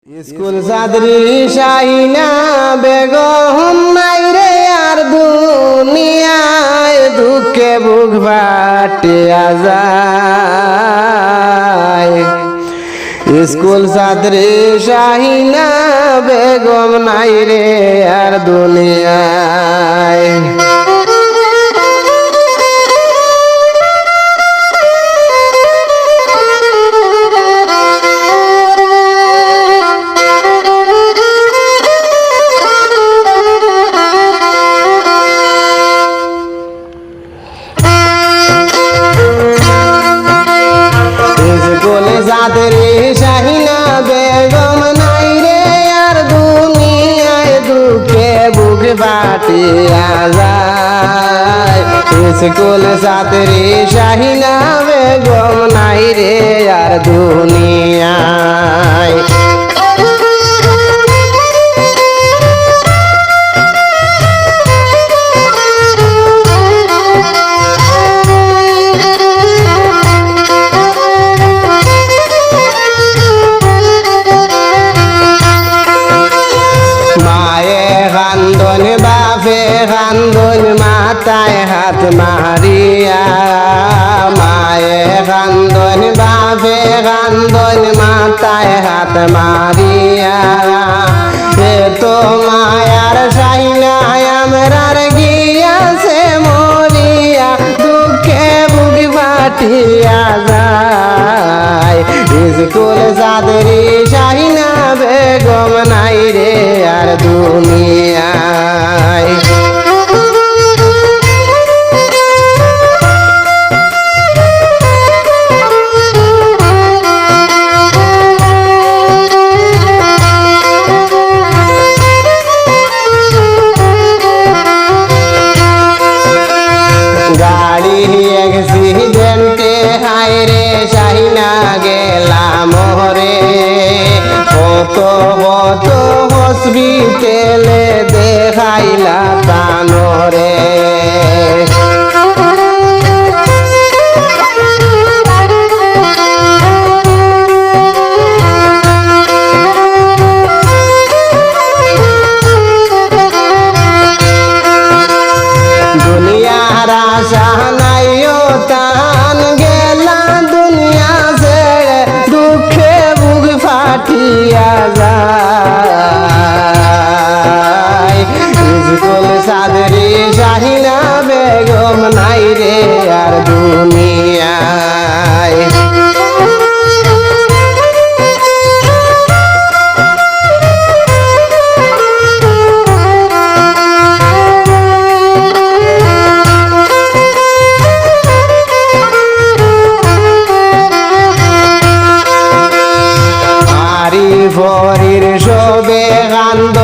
School ছাত্রী শাহিনা বেগম নাই রে আর দুনিয়ায় দুঃখে বুক ফাটিয়া যায়। স্কুল ছাত্রী শাহিনা বেগম নাই রে আর দুনিয়ায়। ছাত্রী শাহিনা বেগম নাই রে আর দুনিয়ায় দুঃখে বুক ফাটিয়া যায়। স্কুল ছাত্রী শাহিনা বেগম নাই রে আর দুনিয়ায়। কান্দন বাপে কান্দন মাথায় হাত মারিয়া, মায়ে কান্দন বাপে কান্দন মাথায় হাত মারিয়া। এ তো মায়ার শাহিনা আমরার গিয়াছে মরিয়া, দুঃখে বুক ফাটিয়া যায়। স্কুল ছাত্রী শাহিনা বেগম নাই রে আর দুনিয়ায়। গাড়ি অ্যাক্সিডেন্টে হায় রে শাহিনা গেলাম রে, কত কত হসপিটালে দেখাইলা তানরে। দুনিয়ার আশা নাইও তান গেলা দুনিয়া ছেড়ে, দুঃখে বুক ফাটিয়া যায়। স্কুল ছাত্রী শাহিনা বেগম নাই রে আর দুনিয়ায়। ফরির সবে কান্দ